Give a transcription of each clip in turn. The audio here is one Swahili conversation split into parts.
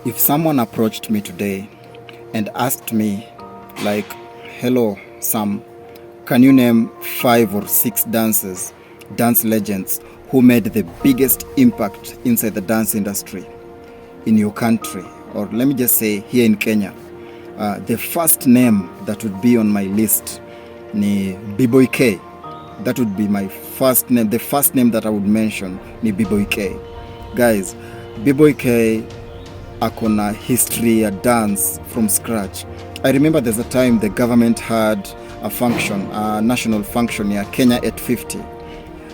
If someone approached me today and asked me, like, hello, Sam, can you name 5 or 6 dance legends who made the biggest impact inside the dance industry in your country, or let me just say here in Kenya, the first name that would be on my list ni B-Boy K. That would be my first name. The first name that I would mention ni B-Boy K. Guys, B-Boy K akona history ya dance from scratch. I remember there's a time the government had a function, a national function ya Kenya 850.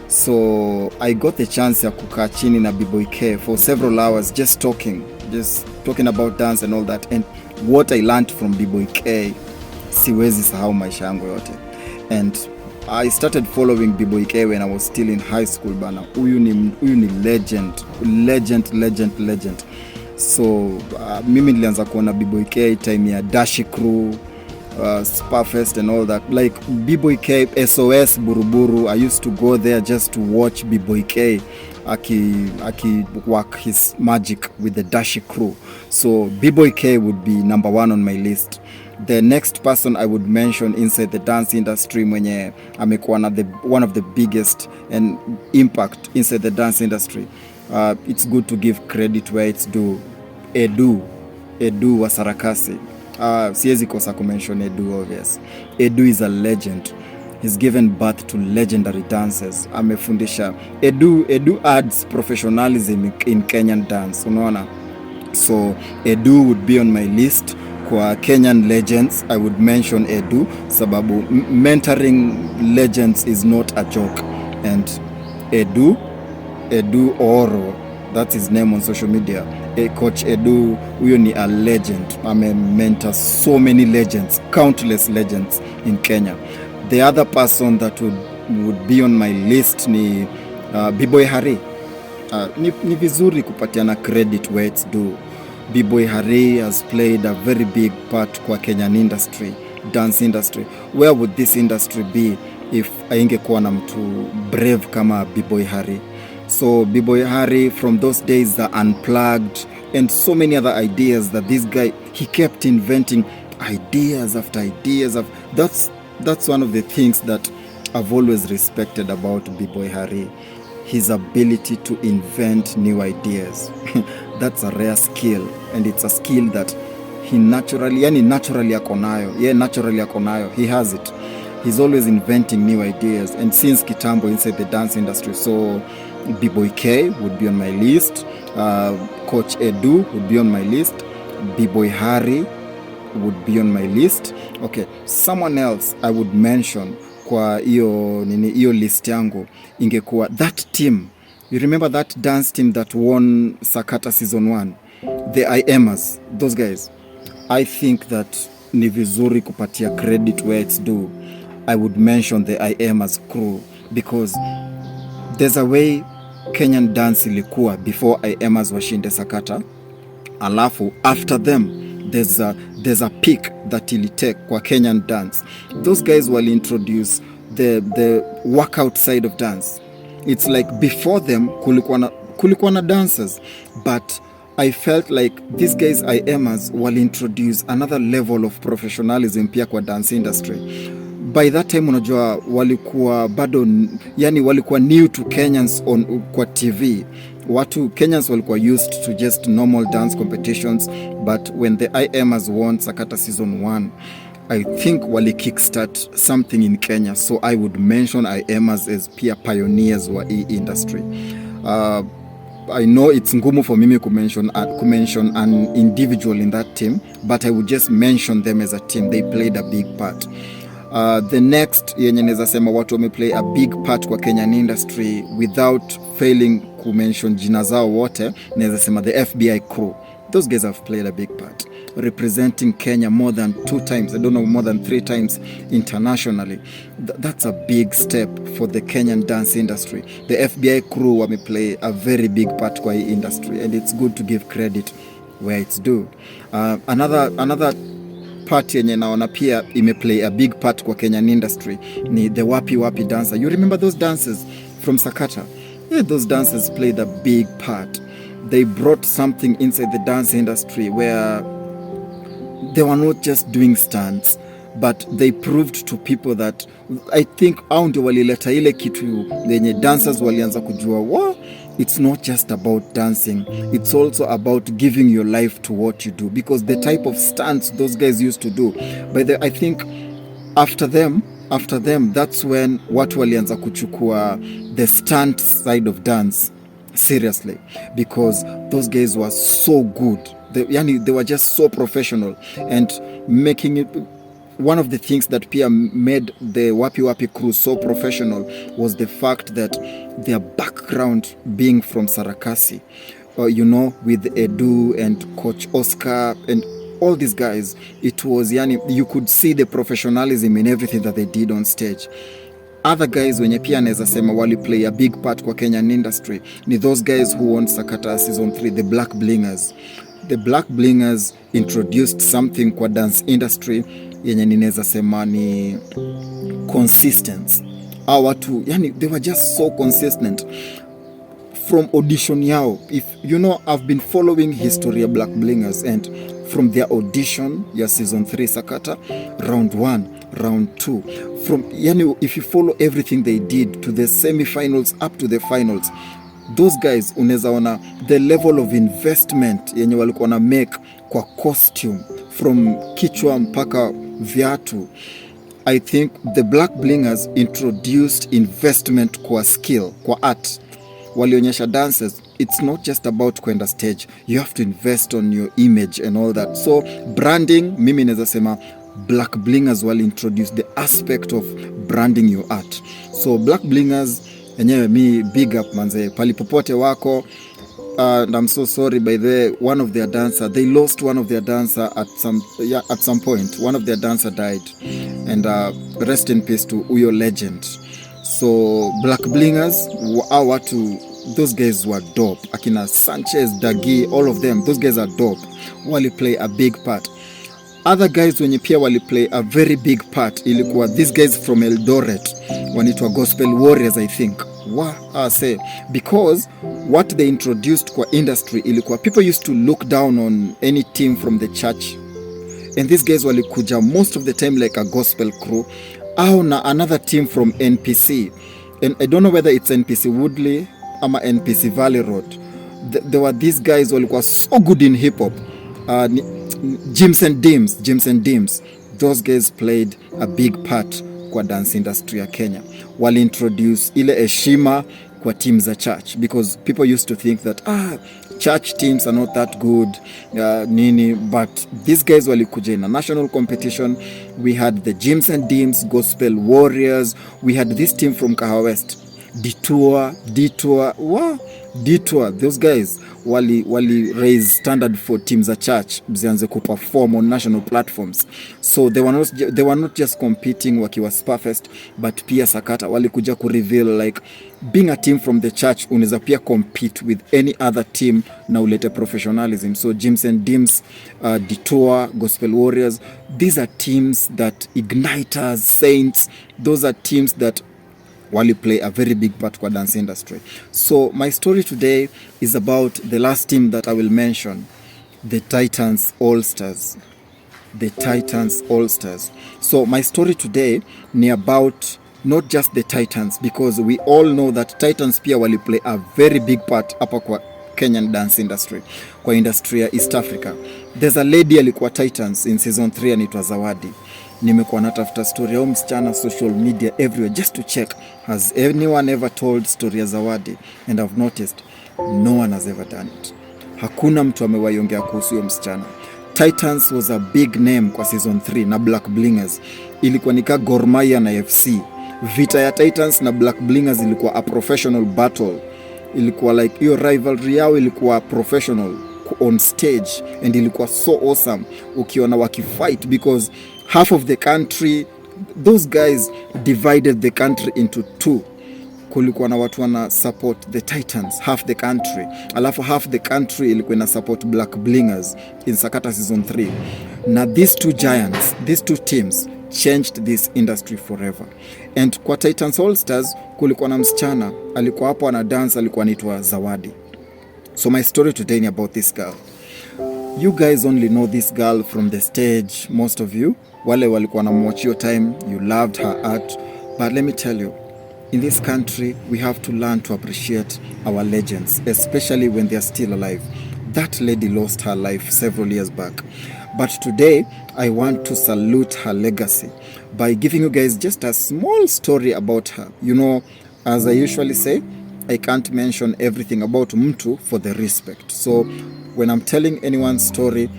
So I got the chance ya kukaa chini na B-Boy K for several hours just talking about dance and all that, and what I learned from B-Boy K siwezi sahau maisha yangu yote. And I started following B-Boy K when I was still in high school bana. Huyu ni legend. So mimi nilianza kuona B-Boy K time ya Dashi Crew, Sparfest and all that. Like B-Boy K, SOS, Buruburu, I used to go there just to watch B-Boy K aki work his magic with the Dashi Crew. So B-Boy K would be number 1 on my list. The next person I would mention inside the dance industry mwenye amekuwa na one of the biggest and impact inside the dance industry, it's good to give credit where it's due. Edu wa Sarakasi. Siwezi kosa kumention Edu, obvious. Edu is a legend. He's given birth to legendary dancers. Amefundisha. Edu adds professionalism in Kenyan dance. Unaona? So Edu would be on my list. Kwa Kenyan legends, I would mention Edu sababu mentoring legends is not a joke. And Edu Oro, that's his name on social media. Coach Edu, huyo ni a legend. Mentor so many legends, countless legends in Kenya. The other person that would be on my list ni B-Boy Hari. Ni vizuri kupatiana credit where it's due. B-Boy Hari has played a very big part kwa Kenyan industry, dance industry. Where would this industry be if aingekuwa na mtu brave kama B-Boy Hari? So B-Boy Hari, from those days, the Unplugged and so many other ideas that this guy, he kept inventing ideas after ideas. That's one of the things that I've always respected about B-Boy Hari. His ability to invent new ideas. That's a rare skill, and it's a skill that he naturally akonayo. Yeah, naturally akonayo. He has it. He's always inventing new ideas, and since kitambo inside the dance industry. So B-Boy K would be on my list. Coach Edu would be on my list. B-Boy Hari would be on my list. Okay, someone else I would mention kwa hiyo list yangu ingekuwa that team. You remember that dance team that won Sakata season 1? The IMers, those guys. I think that ni vizuri kupatia credit where it's due. I would mention the IMers crew because there's a way Kenyan dance ilikuwa before IMers washinde Sakata. Alafu after them there's a peak that ilitake kwa Kenyan dance. Those guys will introduce the workout side of dance. It's like before them kulikuwa na dancers, but I felt like these guys IMers will introduce another level of professionalism pia kwa dance industry. By that time unajua walikuwa bado, yani walikuwa new to Kenyans kwa TV. Kenyans walikuwa used to just normal dance competitions, but when the IMers won Sakata season 1, I think wali kickstart something in Kenya. So I would mention IMers as peer pioneers wa industry. I know it's ngumu for mimi kumention an individual in that team, but I would just mention them as a team. They played a big part. The next yenye naweza sema watu wameplay a big part kwa Kenyan industry without failing kumention jina zao wote, naweza sema the FBI crew. those guys have played a big part, representing Kenya more than 2 times, I don't know, more than 3 times internationally. That's a big step for the Kenyan dance industry. The FBI crew wame play a very big part kwa hii industry, and it's good to give credit where it's due. Another part yenye naona pia imeplay a big part kwa Kenyan industry ni the wapi wapi dancer. You remember those dancers from Sakata? Yeah, those dancers played a big part. They brought something inside the dance industry where they were not just doing stunts, but they proved to people that, I think au ndio walileta ile kitu yenye dancers walianza kujua, it's not just about dancing, it's also about giving your life to what you do, because the type of stunts those guys used to do, I think after them, that's when watu walianza kuchukua the stunt side of dance seriously, because those guys were so good. They were just so professional, and making it one of the things that pia made the Wapi Wapi crew so professional was the fact that their background being from Sarakasi, with Edu and Coach Oscar and all these guys, it was you could see the professionalism in everything that they did on stage. Other guys wenye pia naweza sema wali play a big part kwa Kenyan industry ni those guys who won Sakata season 3, the Black Blingers. The Black Blingers introduced something kwa dance industry yenye ninaweza sema ni consistency. Watu they were just so consistent from audition yao. If I've been following history of Black Blingers, and from their audition ya season 3 Sakata, round 1, round 2, from if you follow everything they did to the semi-finals up to the finals, those guys unaweza ona the level of investment yenye walikuwa na make kwa costume from kichwa mpaka viatu. I think the Black Blingers introduced investment kwa skill, kwa art. Walionyesha dancers, it's not just about kwenda stage, you have to invest on your image and all that. So branding, mimi naweza sema Black Blingers wali introduce the aspect of branding your art. So Black Blingers enyewe mi big up manze, palipopote wako. And I'm so sorry, by the way, one of their dancer, they lost one of their dancer at some point. One of their dancer died, and rest in peace to Uyo legend. So Black Blingers, those guys were dope. Akina Sanchez, Dagi, all of them, those guys are dope. Wali play a big part. Other guys wenye pia wali play a very big part ilikuwa these guys from Eldoret, wanaitwa Gospel Warriors, I think. Because what they introduced kwa industry ilikuwa people used to look down on any team from the church, and these guys walikuja most of the time like a gospel crew au na another team from NPC, and I don't know whether it's NPC Woodley ama NPC Valley Road. There were these guys walikuwa so good in hip hop, Jims and Dims. Those guys played a big part kwa dance industry ya Kenya. Wali introduce ile heshima kwa teams za church, because people used to think that church teams are not that good but these guys walikuja in a national competition. We had the Jims and Dims, Gospel Warriors, we had this team from Kahawa West, Detour. Those guys wali raise standard for teams za church zianze kuperform on national platforms. So they were not just competing wakiwa Spafest, but pia Sakata walikuja ku reveal like being a team from the church unaweza pia compete with any other team na ulete professionalism. So Jims and Dims, Detour, Gospel Warriors, these are teams that Igniters, Saints, those are teams that wali play a very big part kwa dance industry. So my story today is about the last team that I will mention, the Titans All-Stars. So my story today ni about not just the Titans, because we all know that Titans pia wali play a very big part hapa kwa Kenyan dance industry, kwa industry ya East Africa. There's a lady alikuwa Titans in season 3 anaitwa Zawadi. Nimekuwa natafuta story ya msichana social media everywhere just to check, has anyone ever told story ya Zawadi, and I've noticed no one has ever done it. Hakuna mtu amewaiongea kuhusu msichana. Titans was a big name kwa season 3 na Black Blingers. Ilikuwa nika Gor Mahia na FC. Vita ya Titans na Black Blingers ilikuwa a professional battle. Ilikuwa like hiyo rivalry yao ilikuwa professional. on stage and ilikuwa so awesome ukiona wakifight, because half of the country, those guys divided the country into two. Kulikuwa na watu wana support the Titans, half the country, alafu half the country ilikuwa ina support Black Blingers in Sakata season 3. Na these two giants, these two teams changed this industry forever. And kwa Titans All Stars kulikuwa na msichana alikuwa hapo ana dance, alikuwa anaitwa Zawadi. So my story today is about this girl. You guys only know this girl from the stage, most of you. Wale walikuwa na watch your time, you loved her art. But let me tell you, in this country, we have to learn to appreciate our legends, especially when they are still alive. That lady lost her life several years back. But today, I want to salute her legacy by giving you guys just a small story about her. You know, as I usually say, I can't mention everything about mtu for the respect. So when I'm telling anyone's story,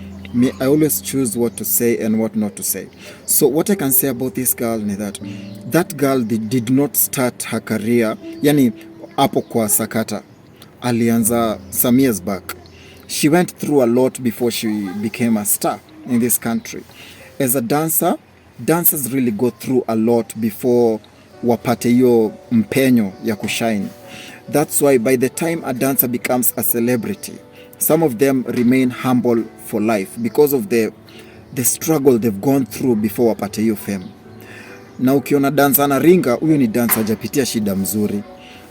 I always choose what to say and what not to say. So what I can say about this girl is that girl did not start her career, yani hapo kwa Sakata. Alianza some years back. She went through a lot before she became a star in this country. As a dancer, dancers really go through a lot before wapate hiyo mpenyo ya kushine. That's why by the time a dancer becomes a celebrity, some of them remain humble for life because of the struggle they've gone through before wapate hiyo fame. Na ukiona dancer anaringa, huyo ni dancer hajapitia shida mzuri.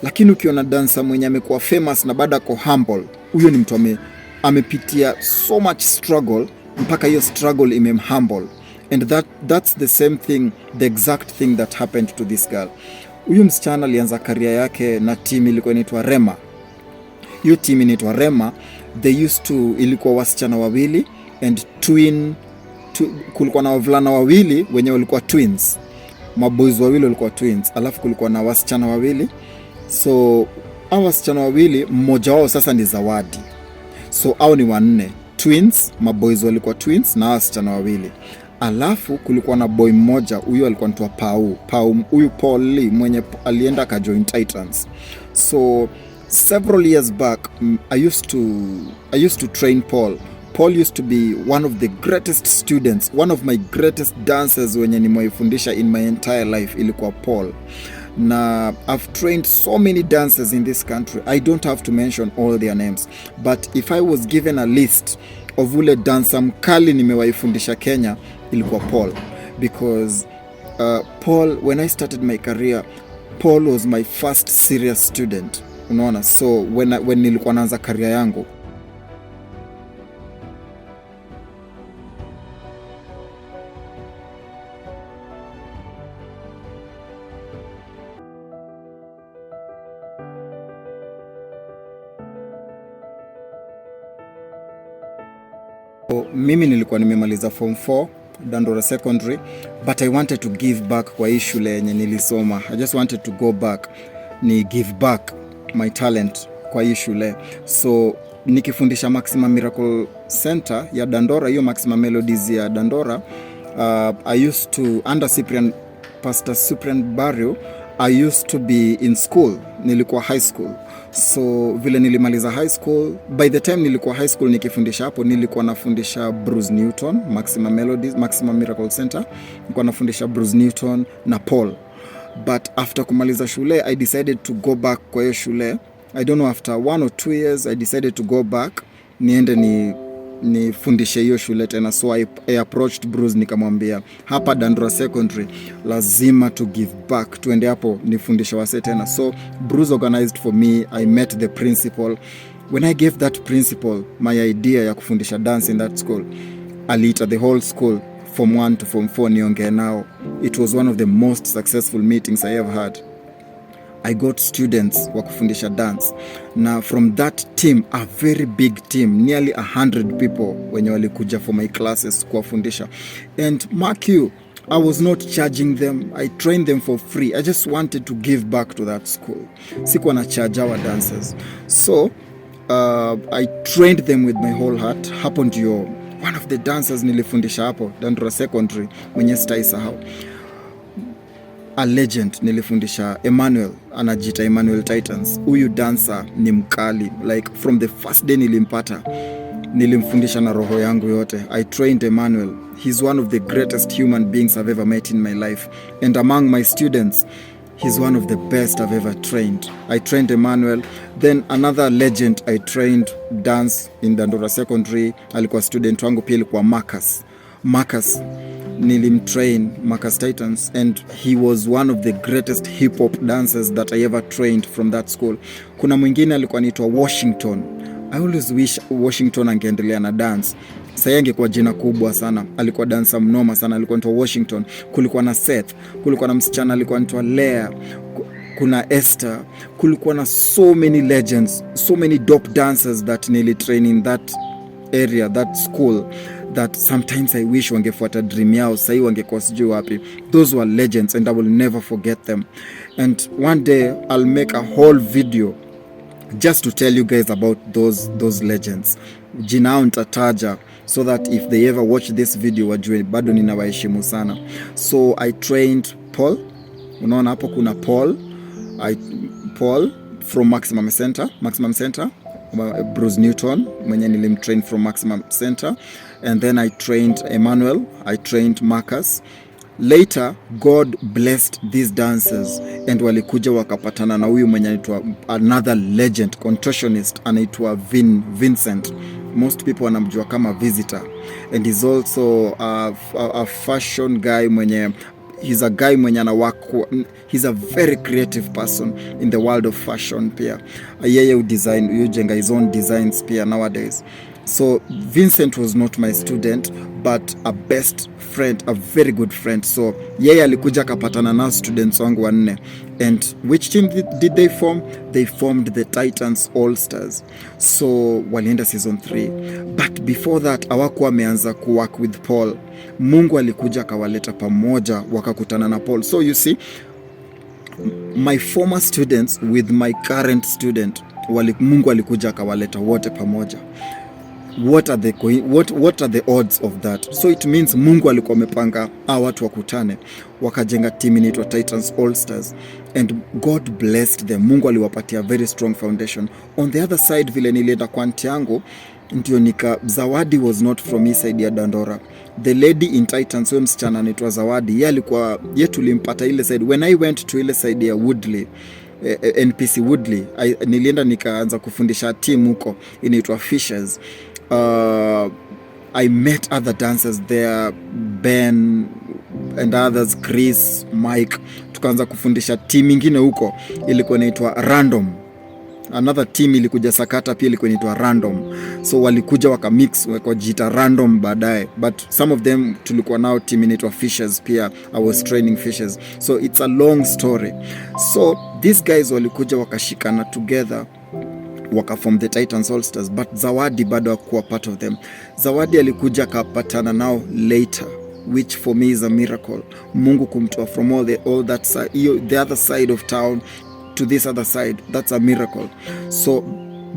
Lakini ukiona dancer mwenye amekuwa famous na bado ako humble, huyo ni mtu amepitia so much struggle mpaka hiyo struggle imemhumble. And that's the same thing, the exact thing that happened to this girl. Huyu msichana alianza career yake na team ilikuwa inaitwa Rema. Hiyo team inaitwa Rema, ilikuwa wasichana wawili and kulikuwa na wavulana wawili wenye walikuwa twins. Maboys wawili walikuwa twins, alafu kulikuwa na wasichana wawili. So hao wasichana wawili, mmoja wao sasa ni Zawadi. So hao ni wanne, twins, maboys walikuwa twins na wasichana wawili. Alafu kulikuwa na boy mmoja, huyu alikuwa anaitwa Pau, huyu Paul Lee mwenye alienda ka join Titans. So several years back, I used to train Paul. Paul used to be one of the greatest students, one of my greatest dancers wenye nimewaifundisha in my entire life ilikuwa Paul. Na I've trained so many dancers in this country. I don't have to mention all their names, but if I was given a list of ule dancer mkali nimewaifundisha Kenya, ilikuwa Paul. Because Paul, when I started my career, Paul was my first serious student. Unaona, so when nilikuwa naanza career yangu, mimi nilikuwa nimemaliza form 4 Dandora Secondary, but I wanted to give back kwa hii shule yenye nilisoma. I just wanted to go back, ni give back my talent kwa hii shule. So nikifundisha Maximum Miracle Center ya Dandora, hiyo Maximum Melodies ya Dandora, I used to, under Pastor Cyprian Barrio, I used to be in school, nilikuwa high school. So vile nilimaliza high school, by the time nilikuwa high school nikifundisha hapo, nilikuwa nafundisha Bruce Newton, Maximum Melodies, Maximum Miracle Center. Nilikuwa nafundisha Bruce Newton na Paul. But after kumaliza shule, I decided to go back kwa hiyo shule. I don't know, after 1 or 2 years, I decided to go back, niende nifundishe hiyo shule tena. So I approached Bruce nikamwambia, hapa Dandora Secondary lazima to give back, tuende hapo nifundishe wase tena. So Bruce organized for me. I met the principal. When I gave that principal my idea ya kufundisha dance in that school, aliita the whole school from 1 to form 4 niongee nao. It was one of the most successful meetings I ever had. I got students wa kufundisha dance. Na from that team, a very big team, nearly 100 people wenye walikuja for my classes kuwafundisha. And mark you, I was not charging them. I trained them for free. I just wanted to give back to that school. Sikuwa na charge our dancers. So I trained them with my whole heart. Hapo ndio one of the dancers nilifundisha hapo Dandora Secondary mwenye sitaisahau. A legend nilifundisha Emmanuel, anajita Emmanuel Titans. Huyu dancer ni mkali, like from the first day nilimpata nilimfundisha na roho yangu yote. I trained Emmanuel. He's one of the greatest human beings I've ever met in my life, and among my students he's one of the best I've ever trained. I trained Emmanuel. Then another legend I trained dance in Dandora Secondary, alikuwa student wangu pia, alikuwa Marcus nilimtrain Marcus Titans, and he was one of the greatest hip hop dancers that I ever trained from that school. Kuna mwingine alikuwa anaitwa Washington. I always wish Washington angeendelea na dance. Sasa angekuwa jina kubwa sana. Alikuwa dancer mnoma sana, alikuwa anaitwa Washington. Kulikuwa na Seth, kulikuwa na msichana alikuwa anaitwa Lea, kuna Esther, kulikuwa na so many legends, so many dope dancers that nilitrain in that area, that school, that sometimes I wish wangefuata dream yao, sahi wangekuwa sijui wapi. Those were legends and I will never forget them. And one day I'll make a whole video just to tell you guys about those legends. Jina yao nitataja so that if they ever watch this video wajue bado ninawaheshimu sana. So I trained Paul. Unaona hapo kuna Paul from Maximum Center, Bruce Newton mwenye nilimtrain from Maximum Center, and then I trained Emmanuel, I trained Marcus. Later God blessed these dancers and walikuja wakapatana na huyu mwenye anaitwa another legend contortionist anaitwa Vincent. Most people wanamjua kama Visitor, and he's also a fashion guy mwenye he's a guy mwenye he's a very creative person in the world of fashion pia. Yeye ujenga his own designs pia nowadays. So Vincent was not my student but a best friend, a very good friend. So yeye alikuja kapatana na students wangu wanne. And which team did they form? They formed the Titans All Stars. So walienda season 3. But before that hawakuwa wameanza kuwork with Paul. Mungu alikuja akawaleta pamoja wakakutana na Paul. So you see, my former students with my current student, Mungu alikuja akawaleta wote pamoja. What are the odds of that? So it means Mungu alikuwa amepanga watu wakutane wakajenga team inaitwa Titans All Stars, and God blessed them. Mungu aliwapatia very strong foundation. On the other side, vile nilienda kwa aunti yangu ndio Zawadi was not from his side ya Dandora. The lady in Titans, huyo msichana anaitwa Zawadi, yeye tulimpata ile side. When I went to ile side ya Woodley, NPC Woodley, nilienda nikaanza kufundisha team huko inaitwa Fishers. I met other dancers there, Ben and others, Chris, Mike. Tukaanza kufundisha team ingine huko ilikuwa inaitwa Random. Another team ilikuja Sakata pia ilikuwa inaitwa Random. So walikuja wakamix wakajiita Random baadaye, but some of them tulikuwa nao team inaitwa Fishers pia. I was training Fishers. So it's a long story. So these guys walikuja wakashikana together waka from the Titans All Stars, but Zawadi bado hakuwa part of them. Zawadi alikuja akapatana nao later, which for me is a miracle. Mungu kumtoa from all that side, the other side of town to this other side, that's a miracle. So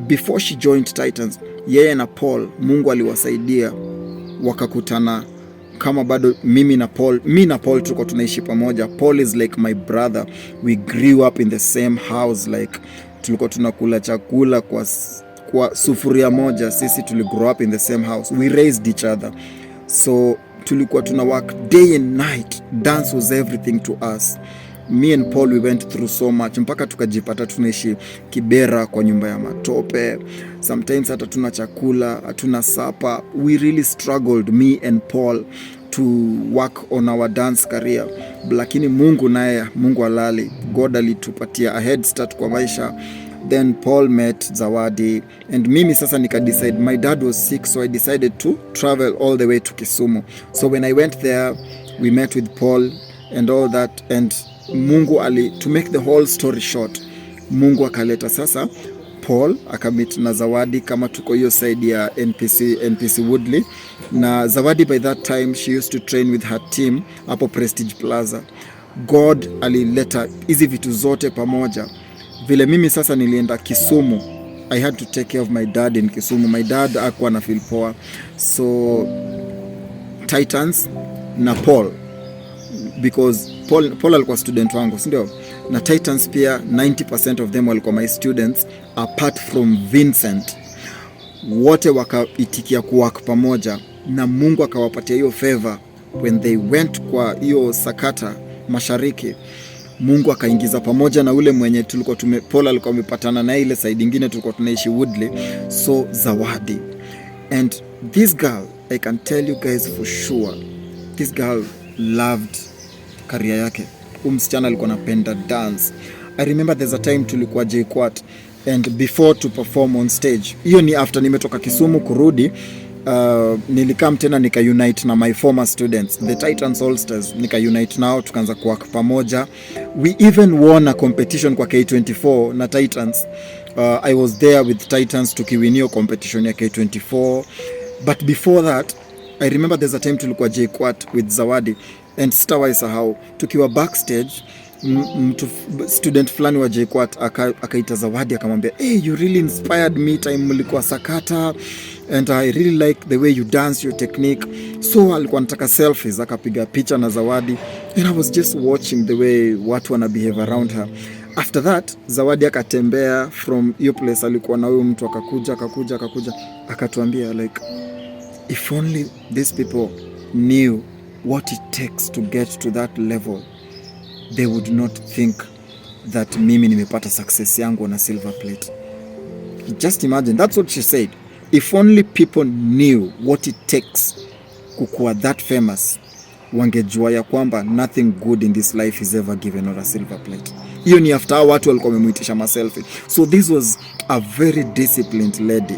before she joined Titans, yeye na Paul, Mungu aliwasaidia wakakutana kama bado mimi na Paul tuko tunaishi pamoja. Paul is like my brother. We grew up in the same house, like tulikuwa tunakula chakula kwa sufuria moja. Sisi grow up in the same house. We raised each other. So tulikuwa tuna work day and night. Dance was everything to us. Me and Paul, we went through so much mpaka tukajipata tunaishi Kibera kwa nyumba ya matope. Sometimes hata tuna chakula, hatuna sapa. We really struggled, me and Paul, to work on our dance career. Lakini Mungu alali. God alitupatia a head start kwa maisha. Then Paul met Zawadi, and mimi sasa decide. My dad was sick, so I decided to travel all the way to Kisumu. So when I went there, we met with Paul and all that, and to make the whole story short, Mungu akaleta sasa Paul akamit na Zawadi kama tuko hiyo side ya NPC Woodley. Na Zawadi by that time she used to train with her team hapo Prestige Plaza. God alileta hizi vitu zote pamoja. Vile mimi sasa nilienda Kisumu, I had to take care of my dad in Kisumu. My dad hakuwa na feel poa. So Titans na Paul, because Paul alikuwa student wangu, si ndio? Na Titans pia 90% of them walikuwa my students apart from Vincent. wote wakaitikia kuwork pamoja, na Mungu akawapatia hiyo favor when they went kwa hiyo sakata mashariki. Mungu akaingiza pamoja na ule mwenye tulikuwa Paul alikuwa amepatana na ile side nyingine, tulikuwa tunaishi Woodley, so Zawadi. And this girl, I can tell you guys for sure, this girl loved career yake. Msichana alikuwa anapenda dance. I remember there's a time tulikuwa JKUAT, and before to perform on stage, hiyo ni after nimetoka Kisumu kurudi, nilikam tena nika unite na my former students, the Titans All Stars, nika unite nao tukaanza kuwork pamoja. We even won a competition kwa K24 na Titans. I was there with Titans tukiwinio competition ya K24. But before that, I remember there's a time tulikuwa JKUAT with Zawadi, and sitawahi sahau tukiwa backstage, student fulani wa JKUAT akaita Zawadi akamwambia, hey, you really inspired me time mlikuwa sakata, and I really like the way you dance, your technique. So alikuwa anataka selfies, akapiga picha na Zawadi, and I was just watching the way watu wana behave around her. After that, Zawadi akatembea from hiyo place alikuwa na huyo mtu, akakuja akatuambia like, if only these people knew what it takes to get to that level, they would not think that mimi nimepata success yangu on a silver plate. Just imagine, that's what she said. If only people knew what it takes kukuwa that famous, wangejua ya kwamba nothing good in this life is ever given on a silver plate. Hiyo ni after watu walikuwa wamemuitisha maselfie. So this was a very disciplined lady.